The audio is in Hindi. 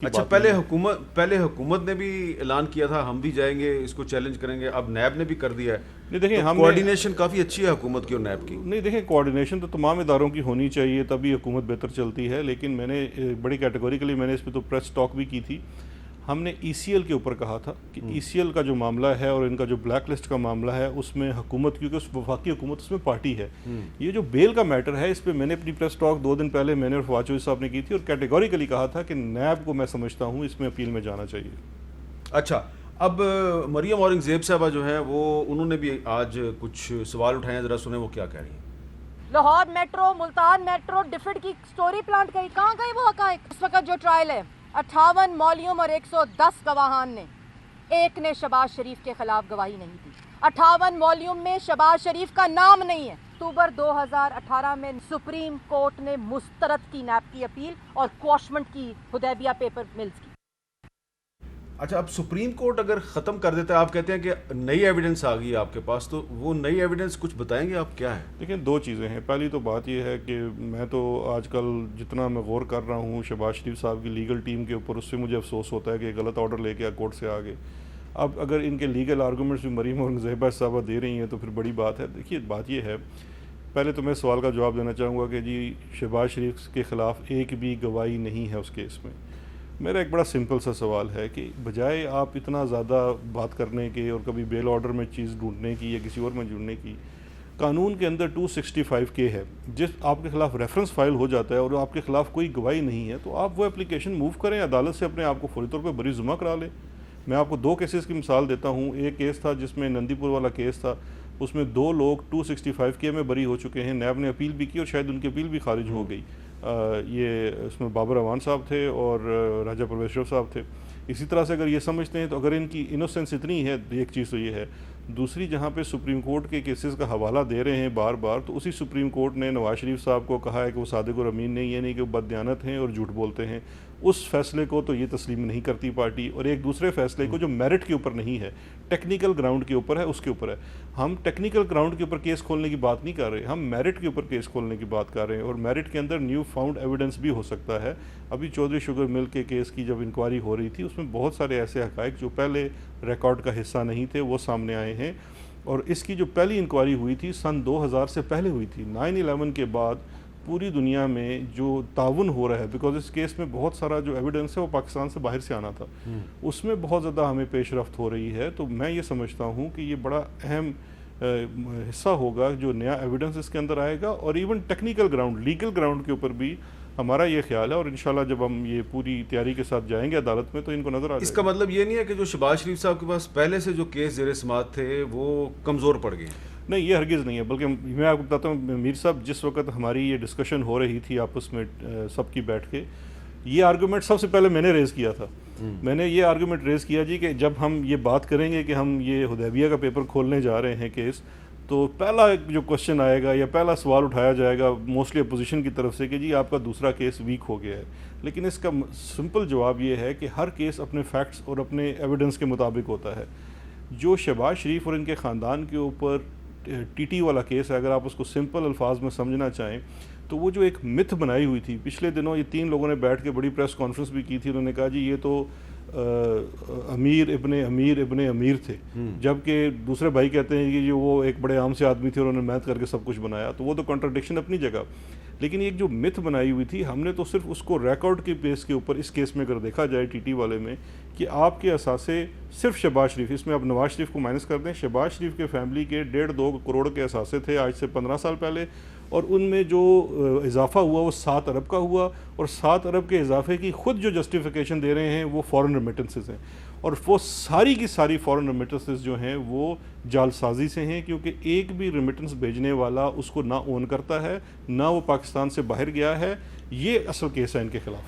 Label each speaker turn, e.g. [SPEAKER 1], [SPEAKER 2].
[SPEAKER 1] अच्छा, पहले हुकूमत ने भी ऐलान किया था हम भी जाएंगे, इसको चैलेंज करेंगे। अब नैब ने भी कर दिया है।
[SPEAKER 2] नहीं देखें,
[SPEAKER 1] तो
[SPEAKER 2] हमने
[SPEAKER 1] कोऑर्डिनेशन काफ़ी अच्छी है हुकूमत की और नैब की।
[SPEAKER 2] नहीं देखें, कोऑर्डिनेशन तो तमाम इदारों की होनी चाहिए, तभी हुकूमत बेहतर चलती है। लेकिन मैंने बड़ी कैटेगोरिकली मैंने इस पर तो प्रेस टॉक भी की थी। हमने ईसीएल के ऊपर कहा था कि ईसीएल का जो मामला है और इनका जो ब्लैक लिस्ट का मामला है उसमें हुकूमत, क्योंकि उस वफाकी हुकूमत उसमें पार्टी है, ये जो बेल का मैटर है इस पर मैंने अपनी प्रेस टॉक 2 दिन पहले मैंने और फवाद चौधरी साहब ने की थी और कैटेगोरिकली कहा था कि नैब को मैं समझता हूँ इसमें अपील में जाना चाहिए।
[SPEAKER 1] अच्छा, अब मरियम औरंगजेब साहबा जो है वो उन्होंने भी आज कुछ सवाल उठाए हैं, ज़रा सुने वो क्या कह रही हैं।
[SPEAKER 3] लाहौर मेट्रो, मुल्तान मेट्रो, डिफिड की स्टोरी प्लांट गई, कहाँ गई वो हकायक? इस वक्त जो ट्रायल है 58 मौलियों और 110 गवाहान ने, एक ने शहबाज शरीफ के खिलाफ गवाही नहीं दी। 58 मौलियों में शहबाज शरीफ का नाम नहीं है। अक्टूबर 2018 में सुप्रीम कोर्ट ने मुस्तरद की नैब की अपील और क्वॉशमेंट की हुदैबिया पेपर मिल्स की।
[SPEAKER 1] अच्छा, अब सुप्रीम कोर्ट अगर ख़त्म कर देता है, आप कहते हैं कि नई एविडेंस आ गई आपके पास, तो वो नई एविडेंस कुछ बताएंगे आप क्या है?
[SPEAKER 2] देखिए, 2 चीज़ें हैं। पहली तो बात यह है कि मैं तो आजकल जितना मैं गौर कर रहा हूँ शहबाज शरीफ साहब की लीगल टीम के ऊपर, उससे मुझे अफसोस होता है कि गलत ऑर्डर लेके कोर्ट से आ गए। अब अगर इनके लीगल आर्गूमेंट्स भी मरीम औरंगजेब साहबा दे रही हैं तो फिर बड़ी बात है। देखिए, बात यह है, पहले तो मैं सवाल का जवाब देना चाहूँगा कि जी शहबाज शरीफ के ख़िलाफ़ एक भी गवाही नहीं है उस केस में। मेरा एक बड़ा सिंपल सा सवाल है कि बजाय आप इतना ज़्यादा बात करने के और कभी बेल ऑर्डर में चीज़ ढूंढने की या किसी और में जुड़ने की, कानून के अंदर 265 के है, जिस आपके ख़िलाफ़ रेफरेंस फाइल हो जाता है और आपके ख़िलाफ़ कोई गवाही नहीं है तो आप वो एप्लीकेशन मूव करें, अदालत से अपने आप को फौरी तौर पर बरी जुमा करा लें। मैं आपको 2 केसेस की मिसाल देता हूँ। एक केस था जिसमें नंदीपुर वाला केस था, उसमें 2 लोग 265 के में बरी हो चुके हैं। नैब ने अपील भी की और शायद उनकी अपील भी खारिज हो गई। ये इसमें बाबर अवान साहब थे और राजा परवेश्वर साहब थे। इसी तरह से अगर ये समझते हैं तो अगर इनकी इनोसेंस इतनी है, एक चीज़ तो ये है। दूसरी, जहाँ पे सुप्रीम कोर्ट के केसेस का हवाला दे रहे हैं बार बार, तो उसी सुप्रीम कोर्ट ने नवाज शरीफ साहब को कहा है कि वो सादिक और अमीन नहीं, ये नहीं कि वो बददियानत हैं और झूठ बोलते हैं। उस फैसले को तो ये तस्लीम नहीं करती पार्टी, और एक दूसरे फैसले को जो मेरिट के ऊपर नहीं है, टेक्निकल ग्राउंड के ऊपर है, उसके ऊपर है। हम टेक्निकल ग्राउंड के ऊपर केस खोलने की बात नहीं कर रहे, हम मेरिट के ऊपर केस खोलने की बात कर रहे हैं, और मेरिट के अंदर न्यू फाउंड एविडेंस भी हो सकता है। अभी चौधरी शुगर मिल के केस की जब इंक्वायरी हो रही थी उसमें बहुत सारे ऐसे हकायक जो पहले रिकॉर्ड का हिस्सा नहीं थे वो सामने आए हैं। और इसकी जो पहली इंक्वायरी हुई थी सन 2000 से पहले हुई थी। 9/11 के बाद पूरी दुनिया में जो ताउन हो रहा है, बिकॉज इस केस में बहुत सारा जो एविडेंस है वो पाकिस्तान से बाहर से आना था, उसमें बहुत ज़्यादा हमें पेशरफ्त हो रही है। तो मैं ये समझता हूँ कि ये बड़ा अहम हिस्सा होगा जो नया एविडेंस इसके अंदर आएगा, और even technical ground, legal ground के ऊपर भी हमारा ये ख्याल है। और इंशाल्लाह जब हम ये पूरी तैयारी के साथ जाएंगे अदालत में तो इनको नज़र आ जाएगा।
[SPEAKER 1] इसका मतलब ये नहीं है कि जो शहबाज शरीफ साहब के पास पहले से जो केस ज़ेर समाअत थे वो कमज़ोर पड़ गए?
[SPEAKER 2] नहीं, ये हरगिज़ नहीं है। बल्कि मैं आपको बताता हूँ, मीर साहब, जिस वक्त हमारी ये डिस्कशन हो रही थी आपस में सबकी बैठ के, ये आर्गूमेंट सबसे पहले मैंने रेज़ किया था। मैंने ये आर्गूमेंट रेज़ किया जी कि जब हम ये बात करेंगे कि हम ये हुदैबिया का पेपर खोलने जा रहे हैं केस, तो पहला जो क्वेश्चन आएगा या पहला सवाल उठाया जाएगा मोस्टली अपोजिशन की तरफ से कि जी आपका दूसरा केस वीक हो गया है। लेकिन इसका सिंपल जवाब ये है कि हर केस अपने फैक्ट्स और अपने एविडेंस के मुताबिक होता है। जो शहबाज शरीफ और इनके ख़ानदान के ऊपर टीटी वाला केस है, अगर आप उसको सिंपल अल्फाज में समझना चाहें तो वो जो एक मिथ बनाई हुई थी, पिछले दिनों ये 3 लोगों ने बैठ के बड़ी प्रेस कॉन्फ्रेंस भी की थी। उन्होंने कहा जी ये तो अमीर इब्ने अमीर थे, जबकि दूसरे भाई कहते हैं कि जो वो एक बड़े आम से आदमी थे और उन्होंने मेहनत करके सब कुछ बनाया। तो वो तो कॉन्ट्रडिक्शन अपनी जगह। लेकिन एक जो मिथ बनाई हुई थी, हमने तो सिर्फ उसको रिकॉर्ड के बेस के ऊपर इस केस में अगर देखा जाए टीटी वाले में, कि आपके असासे सिर्फ शहबाज शरीफ, इसमें आप नवाज शरीफ को माइनस कर दें, शहबाज शरीफ के फैमिली के 1.5-2 करोड़ के असासे थे आज से 15 साल पहले, और उनमें जो इजाफा हुआ वो 7 अरब का हुआ, और 7 अरब के इजाफे की खुद जो जस्टिफिकेशन दे रहे हैं वो फॉरेन रेमिटेंसेस हैं, और वो सारी की सारी फॉरेन रेमिटेंसेस जो हैं वो जालसाजी से हैं, क्योंकि एक भी रेमिटेंस भेजने वाला उसको ना ओन करता है, ना वो पाकिस्तान से बाहर गया है। ये असल केस है इनके खिलाफ।